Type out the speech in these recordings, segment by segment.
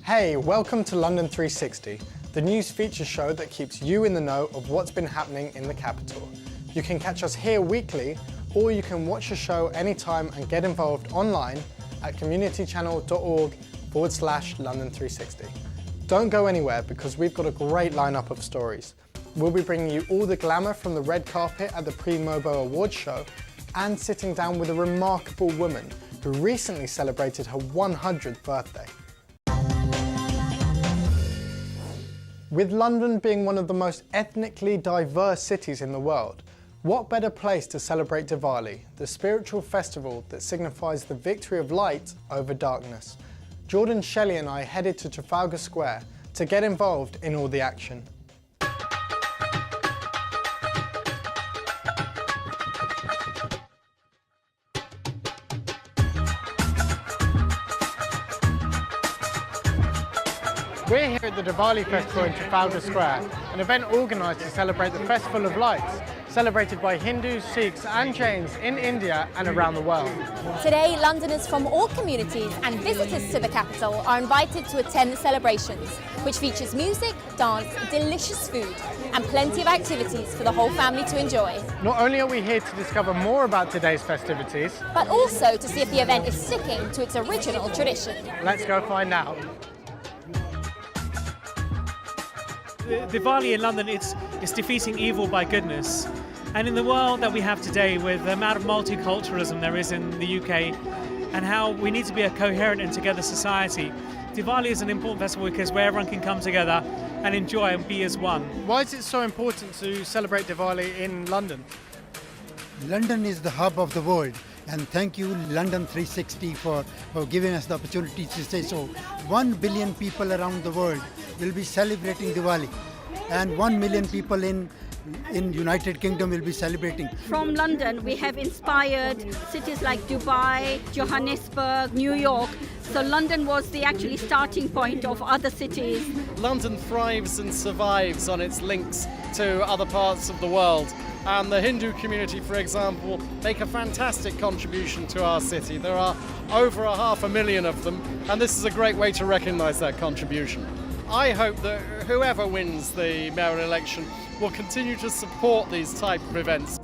Hey, welcome to London360, the news feature show that keeps you in the know of what's been happening in the capital. You can catch us here weekly, or you can watch the show anytime and get involved online at communitychannel.org/London360. Don't go anywhere because we've got a great lineup of stories. We'll be bringing you all the glamour from the red carpet at the pre-Mobo Awards show and sitting down with a remarkable woman who recently celebrated her 100th birthday. With London being one of the most ethnically diverse cities in the world, what better place to celebrate Diwali, the spiritual festival that signifies the victory of light over darkness? Jordaan, Shelley and I headed to Trafalgar Square to get involved in all the action. We're here at the Diwali festival in Trafalgar Square, an event organised to celebrate the Festival of Lights, celebrated by Hindus, Sikhs and Jains in India and around the world. Today, Londoners from all communities and visitors to the capital are invited to attend the celebrations, which features music, dance, delicious food and plenty of activities for the whole family to enjoy. Not only are we here to discover more about today's festivities, but also to see if the event is sticking to its original tradition. Let's go find out. Diwali in London, it's defeating evil by goodness. And in the world that we have today, with the amount of multiculturalism there is in the UK, and how we need to be a coherent and together society, Diwali is an important festival because where everyone can come together and enjoy and be as one. Why is it so important to celebrate Diwali in London? London is the hub of the world, and thank you London360 for giving us the opportunity to say so. 1 billion people around the world will be celebrating Diwali, and 1 million people in United Kingdom will be celebrating. From London, we have inspired cities like Dubai, Johannesburg, New York. So London was the actually starting point of other cities. London thrives and survives on its links to other parts of the world. And the Hindu community, for example, make a fantastic contribution to our city. There are over 500,000 of them, and this is a great way to recognise that contribution. I hope that whoever wins the mayoral election will continue to support these type of events.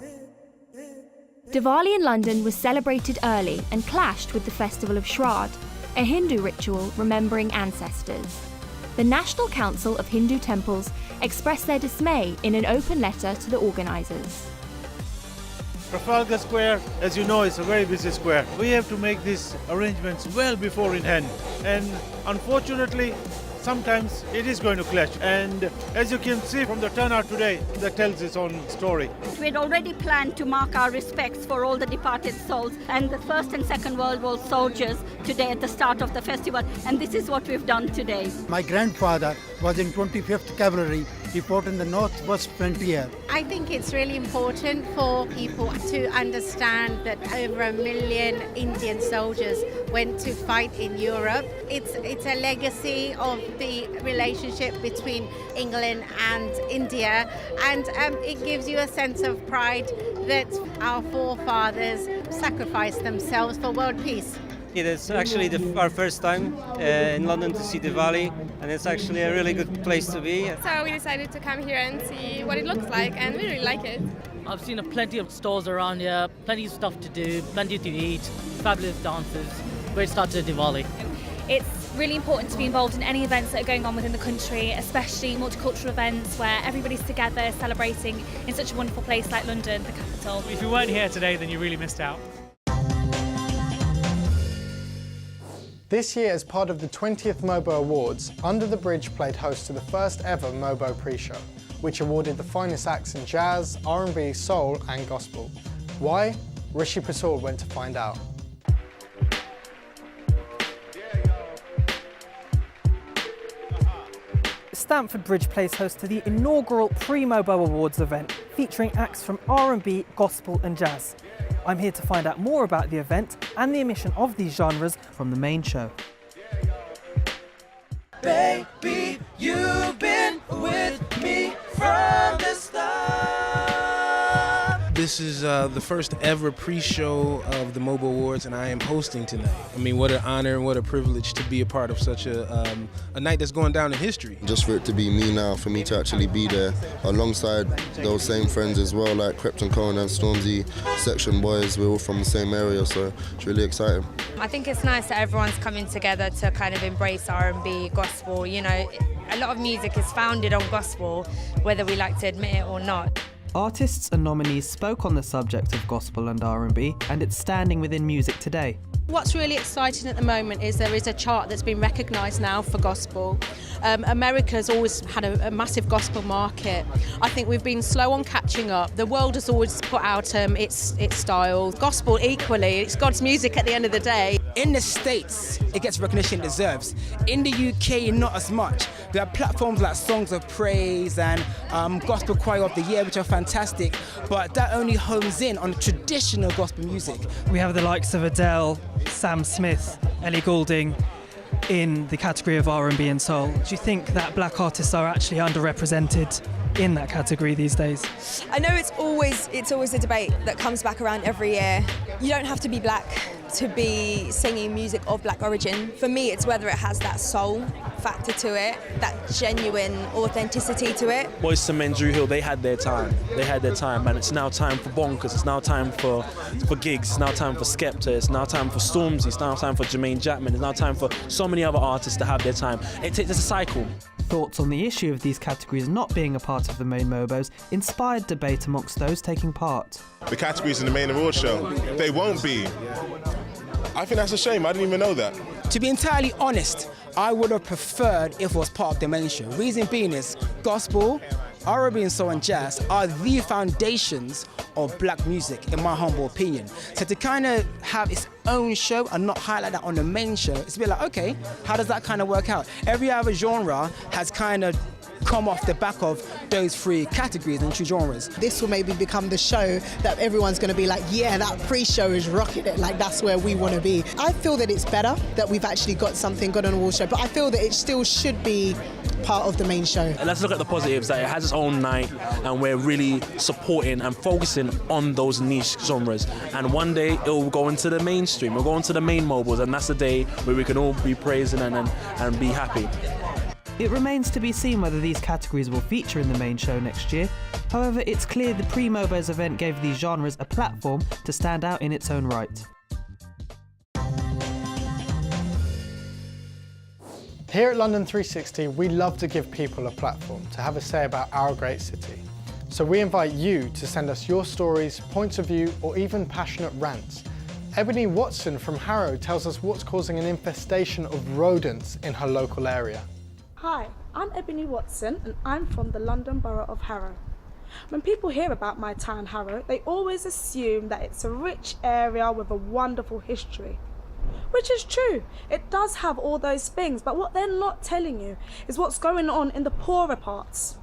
Diwali in London was celebrated early and clashed with the Festival of Shraddh, a Hindu ritual remembering ancestors. The National Council of Hindu Temples expressed their dismay in an open letter to the organisers. Trafalgar Square, as you know, is a very busy square. We have to make these arrangements well before in hand, and unfortunately, sometimes it is going to clash, and as you can see from the turnout today, that tells its own story. We had already planned to mark our respects for all the departed souls and the First and Second World War soldiers today at the start of the festival, and this is what we've done today. My grandfather was in 25th Cavalry. He fought in the northwest frontier. I think it's really important for people to understand that over 1 million Indian soldiers went to fight in Europe. It's a legacy of the relationship between England and India, and it gives you a sense of pride that our forefathers sacrificed themselves for world peace. It is actually our first time in London to see Diwali, and it's actually a really good place to be. So we decided to come here and see what it looks like, and we really like it. I've seen plenty of stores around here, plenty of stuff to do, plenty to eat, fabulous dances. Great start to Diwali. It's really important to be involved in any events that are going on within the country, especially multicultural events where everybody's together celebrating in such a wonderful place like London, the capital. If you weren't here today, then you really missed out. This year, as part of the 20th MOBO Awards, Under the Bridge played host to the first ever MOBO pre-show, which awarded the finest acts in jazz, R&B, soul and gospel. Why? Rishi Persaud went to find out. Stamford Bridge plays host to the inaugural pre-Mobo Awards event, featuring acts from R&B, gospel and jazz. I'm here to find out more about the event and the emission of these genres from the main show. Baby, you've been with me from the start. This is the first ever pre-show of the MOBO Awards, and I am hosting tonight. I mean, what an honor and what a privilege to be a part of such a night that's going down in history. Just for it to be me now, for me to actually be there alongside those same friends as well, like Krypton Cohen and Stormzy, Section Boys, we're all from the same area, so it's really exciting. I think it's nice that everyone's coming together to kind of embrace R&B, gospel. You know, a lot of music is founded on gospel, whether we like to admit it or not. Artists and nominees spoke on the subject of gospel and R&B and its standing within music today. What's really exciting at the moment is there is a chart that's been recognised now for gospel. America's always had a massive gospel market. I think we've been slow on catching up. The world has always put out its style. Gospel equally, it's God's music at the end of the day. In the States, it gets recognition it deserves. In the UK, not as much. We have platforms like Songs of Praise and Gospel Choir of the Year, which are fantastic, but that only hones in on traditional gospel music. We have the likes of Adele, Sam Smith, Ellie Goulding in the category of R&B and soul. Do you think that black artists are actually underrepresented in that category these days? I know it's always a debate that comes back around every year. You don't have to be black to be singing music of black origin. For me, it's whether it has that soul factor to it, that genuine authenticity to it. Boyz II Men, Drew Hill, they had their time. They had their time, and it's now time for Bonkers. It's now time for Gigs. It's now time for Skepta. It's now time for Stormzy. It's now time for Jermaine Jackman. It's now time for so many other artists to have their time. It's a cycle. Thoughts on the issue of these categories not being a part of the main MOBOs inspired debate amongst those taking part. The categories in the main award show, they won't be. I think that's a shame. I didn't even know that. To be entirely honest, I would have preferred if it was part of the main show. Reason being is gospel, R&B and soul and jazz are the foundations of black music, in my humble opinion. So to kind of have its own show and not highlight that on the main show, it's a bit like, okay, how does that kind of work out? Every other genre has kind of come off the back of those three categories and two genres. This will maybe become the show that everyone's going to be like, yeah, that pre-show is rocking it, like that's where we want to be. I feel that it's better that we've actually got an award show, but I feel that it still should be part of the main show. And let's look at the positives, that it has its own night and we're really supporting and focusing on those niche genres. And one day it will go into the mainstream, we'll go into the main MOBOs, and that's the day where we can all be praising and be happy. It remains to be seen whether these categories will feature in the main show next year. However, it's clear the pre-MOBOs event gave these genres a platform to stand out in its own right. Here at London360, we love to give people a platform to have a say about our great city. So we invite you to send us your stories, points of view, or even passionate rants. Ebony Watson from Harrow tells us what's causing an infestation of rodents in her local area. Hi, I'm Ebony Watson and I'm from the London Borough of Harrow. When people hear about my town Harrow, they always assume that it's a rich area with a wonderful history. Which is true, it does have all those things, but what they're not telling you is what's going on in the poorer parts.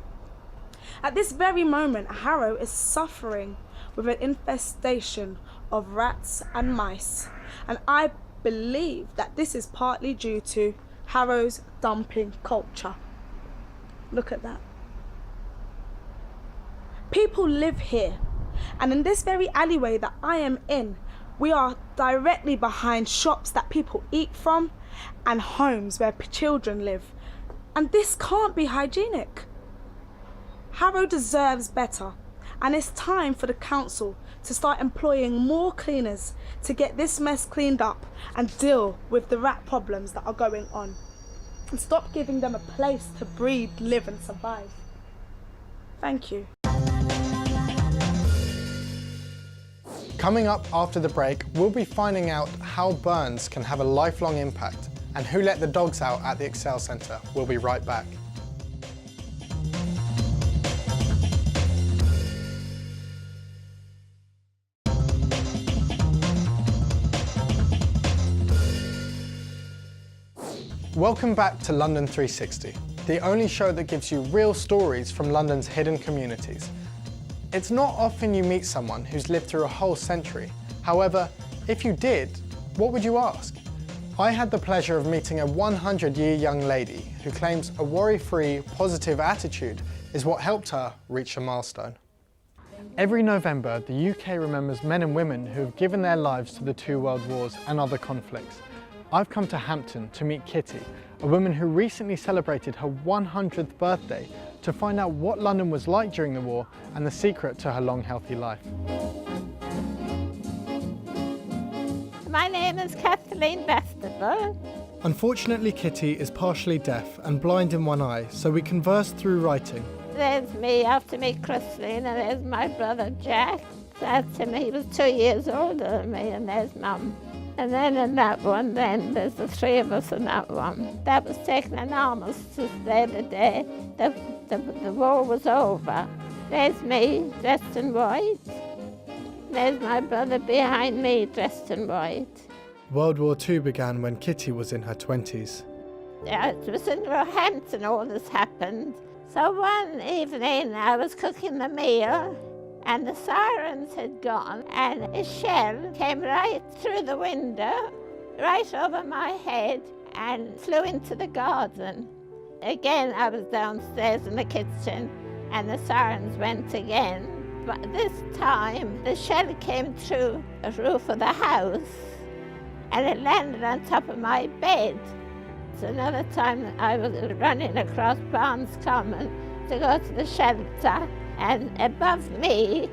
At this very moment, Harrow is suffering with an infestation of rats and mice, and I believe that this is partly due to Harrow's dumping culture. Look at that. People live here, and in this very alleyway that I am in, we are directly behind shops that people eat from and homes where children live. And this can't be hygienic. Harrow deserves better, and it's time for the council to start employing more cleaners to get this mess cleaned up and deal with the rat problems that are going on. And stop giving them a place to breathe, live and survive. Thank you. Coming up after the break, we'll be finding out how burns can have a lifelong impact and who let the dogs out at the Excel Centre. We'll be right back. Welcome back to London360, the only show that gives you real stories from London's hidden communities. It's not often you meet someone who's lived through a whole century. However, if you did, what would you ask? I had the pleasure of meeting a 100-year young lady who claims a worry-free, positive attitude is what helped her reach a milestone. Every November, the UK remembers men and women who have given their lives to the two world wars and other conflicts. I've come to Hampton to meet Kitty, a woman who recently celebrated her 100th birthday, to find out what London was like during the war and the secret to her long, healthy life. My name is Kathleen Bastable. Unfortunately, Kitty is partially deaf and blind in one eye, so we converse through writing. There's me after me christening, and there's my brother Jack. That's him, he was 2 years older than me, and there's Mum. And then in that one, then there's the three of us in that one. That was taken an armistice there the day the war was over. There's me, dressed in white. There's my brother behind me, dressed in white. World War II began when Kitty was in her 20s. Yeah, it was in Roehampton all this happened. So one evening I was cooking the meal and the sirens had gone and a shell came right through the window, right over my head and flew into the garden. Again I was downstairs in the kitchen and the sirens went again. But this time the shell came through the roof of the house and it landed on top of my bed. Another time I was running across Barnes Common to go to the shelter, and above me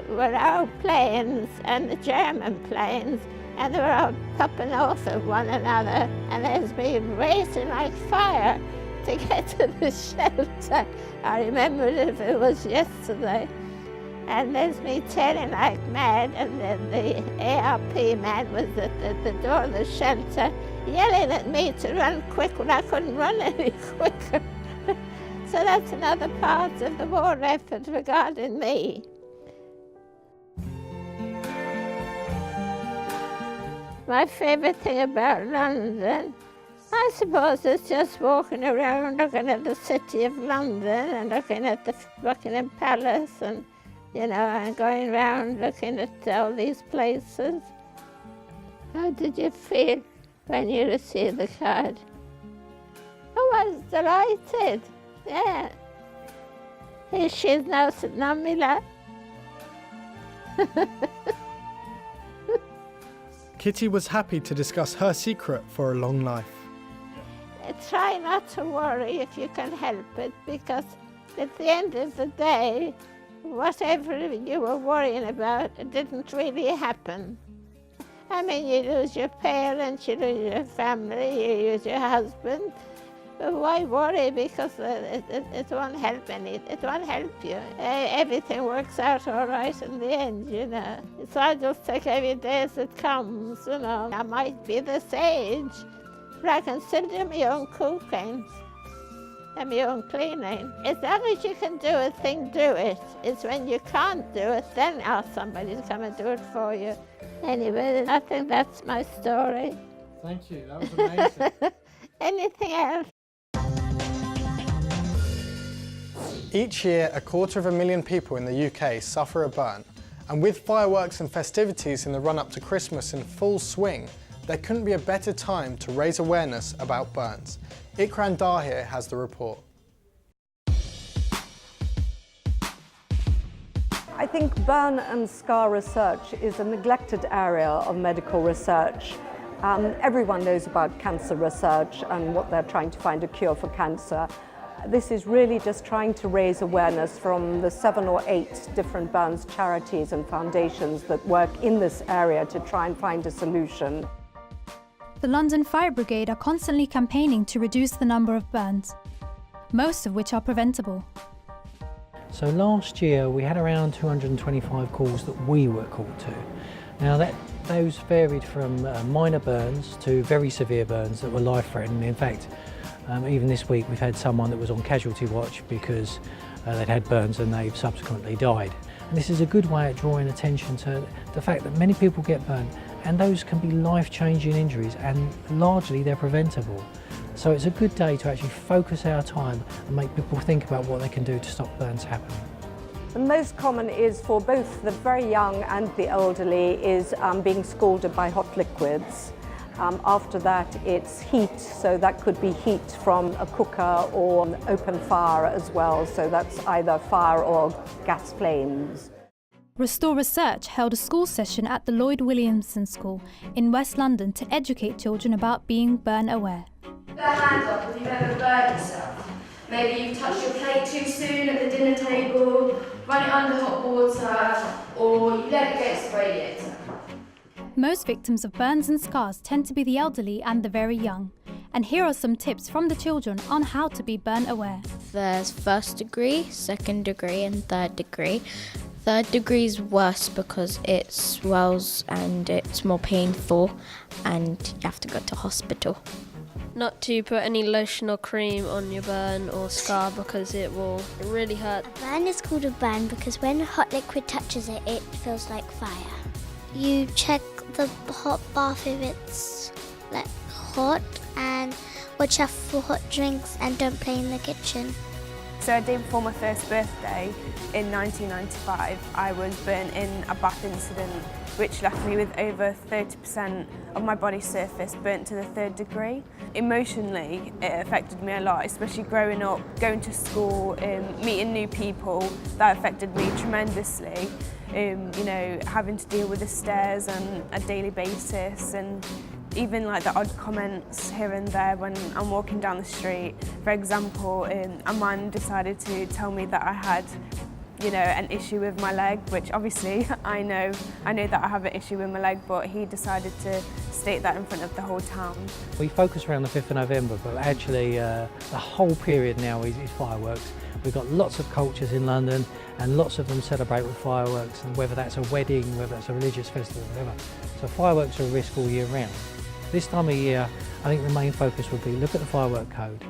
were our planes and the German planes, and they were all popping off of one another, and there's me racing like fire to get to the shelter. I remember if it was yesterday. And there's me tearing like mad, and the ARP man was at the door of the shelter yelling at me to run quick when I couldn't run any quicker. So that's another part of the war effort regarding me. My favourite thing about London, I suppose, is just walking around looking at the city of London and looking at the Buckingham Palace and and going around looking at all these places. How did you feel when you received the card? I was delighted, yeah. Here she is now sitting on my lap. Kitty was happy to discuss her secret for a long life. Try not to worry if you can help it, because at the end of the day, whatever you were worrying about, it didn't really happen. I mean, you lose your parents, you lose your family, you lose your husband. But why worry? Because it won't help it won't help you. Everything works out all right in the end, So I just take every day as it comes, I might be this age, but I can still do my own cooking and my own cleaning. As long as you can do a thing, do it. It's when you can't do it, then ask somebody to come and do it for you. Anyway, I think that's my story. Thank you, that was amazing. Anything else? Each year, 250,000 people in the UK suffer a burn. And with fireworks and festivities in the run-up to Christmas in full swing, there couldn't be a better time to raise awareness about burns. Ikran Dahir has the report. I think burn and scar research is a neglected area of medical research. Everyone knows about cancer research and what they're trying to find a cure for cancer. This is really just trying to raise awareness from the 7 or 8 different burns charities and foundations that work in this area to try and find a solution. The London Fire Brigade are constantly campaigning to reduce the number of burns, most of which are preventable. So last year we had around 225 calls that we were called to. Now those varied from minor burns to very severe burns that were life-threatening. In fact, even this week we've had someone that was on casualty watch because they'd had burns and they've subsequently died. And this is a good way of drawing attention to the fact that many people get burned, and those can be life-changing injuries, and largely they're preventable. So it's a good day to actually focus our time and make people think about what they can do to stop burns happening. The most common is for both the very young and the elderly is being scalded by hot liquids. After that it's heat, so that could be heat from a cooker or an open fire as well, so that's either fire or gas flames. Restore Research held a school session at the Lloyd Williamson School in West London to educate children about being burn aware. Put a hand up if you've ever burned yourself. Maybe you've touched your plate too soon at the dinner table, run it under hot water, or you let it against the radiator. Most victims of burns and scars tend to be the elderly and the very young. And here are some tips from the children on how to be burn aware. There's first degree, second degree and third degree. Third degree is worse because it swells and it's more painful and you have to go to hospital. Not to put any lotion or cream on your burn or scar because it will really hurt. A burn is called a burn because when hot liquid touches it, it feels like fire. You check the hot bath if it's like hot, and watch out for hot drinks and don't play in the kitchen. So a day before my first birthday in 1995, I was burnt in a bath incident which left me with over 30% of my body surface burnt to the third degree. Emotionally, it affected me a lot, especially growing up, going to school, meeting new people. That affected me tremendously. You know, having to deal with the stares on a daily basis, and even like the odd comments here and there when I'm walking down the street. For example, a man decided to tell me that I had, you know, an issue with my leg, which obviously I know that I have an issue with my leg, but he decided to state that in front of the whole town. We focus around the 5th of November, but actually the whole period now is fireworks. We've got lots of cultures in London and lots of them celebrate with fireworks, and whether that's a wedding, whether that's a religious festival, whatever. So fireworks are a risk all year round. This time of year, I think the main focus would be look at the firework code,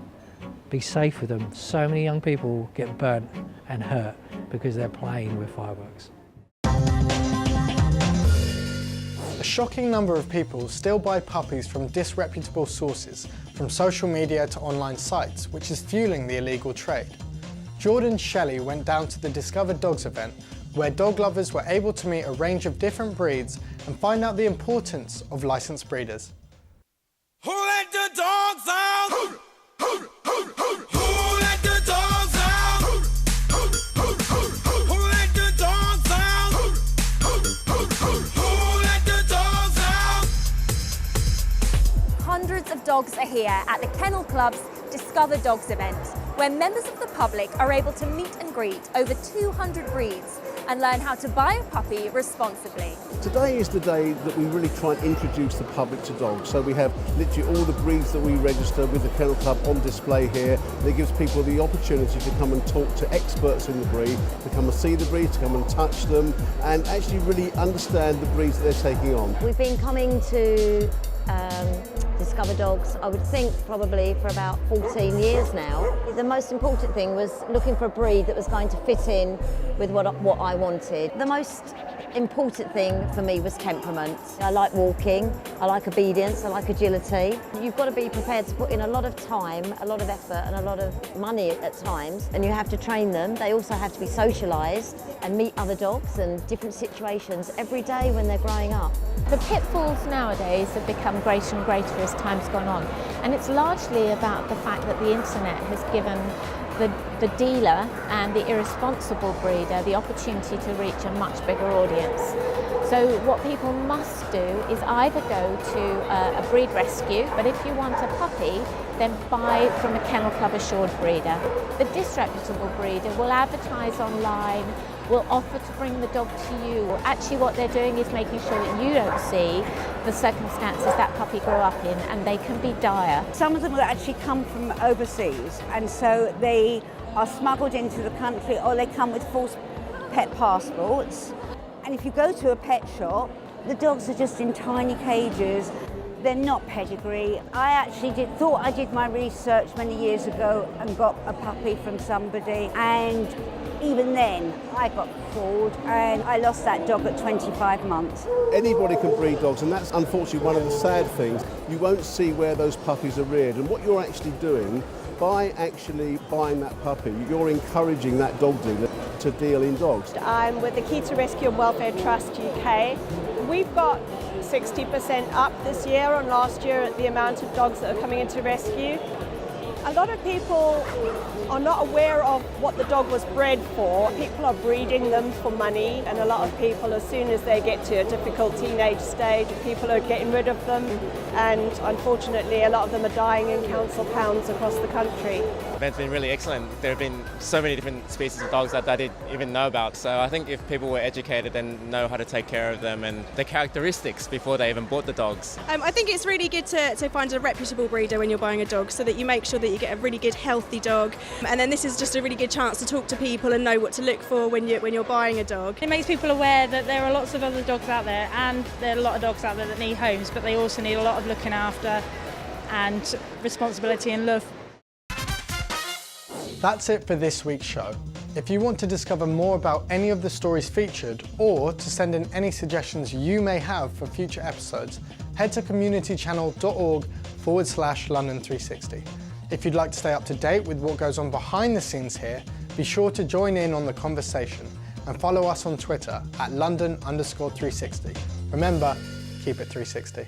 be safe with them. So many young people get burnt and hurt because they're playing with fireworks. A shocking number of people still buy puppies from disreputable sources, from social media to online sites, which is fueling the illegal trade. Jordaan and Shelley went down to the Discover Dogs event, where dog lovers were able to meet a range of different breeds and find out the importance of licensed breeders. Who let the dogs out? Who let the dogs out? Who let the dogs out? Who let the dogs out? Hundreds of dogs are here at the Kennel Club's Discover Dogs event, where members of the public are able to meet and greet over 200 breeds and learn how to buy a puppy responsibly. Today is the day that we really try and introduce the public to dogs. So we have literally all the breeds that we register with the Kennel Club on display here. And it gives people the opportunity to come and talk to experts in the breed, to come and see the breeds, to come and touch them, and actually really understand the breeds that they're taking on. We've been coming to Discover Dogs, I would think probably for about 14 years now. The most important thing was looking for a breed that was going to fit in with what I wanted. The most important thing for me was temperament. I like walking, I like obedience, I like agility. You've got to be prepared to put in a lot of time, a lot of effort and a lot of money at times, and you have to train them. They also have to be socialised and meet other dogs and different situations every day when they're growing up. The pitfalls nowadays have become greater and greater as time's gone on, and it's largely about the fact that the internet has given the dealer and the irresponsible breeder the opportunity to reach a much bigger audience. So what people must do is either go to a breed rescue, but if you want a puppy, then buy from a Kennel Club assured breeder. The disreputable breeder will advertise online, will offer to bring the dog to you. Actually what they're doing is making sure that you don't see the circumstances that puppy grew up in, and they can be dire. Some of them will actually come from overseas, and so they are smuggled into the country, or they come with false pet passports. And if you go to a pet shop, the dogs are just in tiny cages. They're not pedigree. I actually thought I did my research many years ago and got a puppy from somebody, and even then I got fooled and I lost that dog at 25 months. Anybody can breed dogs, and that's unfortunately one of the sad things. You won't see where those puppies are reared, and what you're actually doing by actually buying that puppy, you're encouraging that dog dealer to deal in dogs. I'm with the Key to Rescue and Welfare Trust UK. We've got 60% up this year on last year at the amount of dogs that are coming into rescue. A lot of people are not aware of what the dog was bred for. People are breeding them for money, and a lot of people, as soon as they get to a difficult teenage stage, people are getting rid of them, and unfortunately a lot of them are dying in council pounds across the country. The event's been really excellent. There have been so many different species of dogs that I didn't even know about, so I think if people were educated and know how to take care of them and the characteristics before they even bought the dogs. I think it's really good to find a reputable breeder when you're buying a dog, so that you make sure that you get a really good healthy dog, and then this is just a really good chance to talk to people and know what to look for when you're buying a dog. It makes people aware that there are lots of other dogs out there, and there are a lot of dogs out there that need homes, but they also need a lot of looking after and responsibility and love. That's it for this week's show. If you want to discover more about any of the stories featured, or to send in any suggestions you may have for future episodes, head to communitychannel.org/London360. If you'd like to stay up to date with what goes on behind the scenes here, be sure to join in on the conversation and follow us on Twitter at London_360. Remember, keep it 360.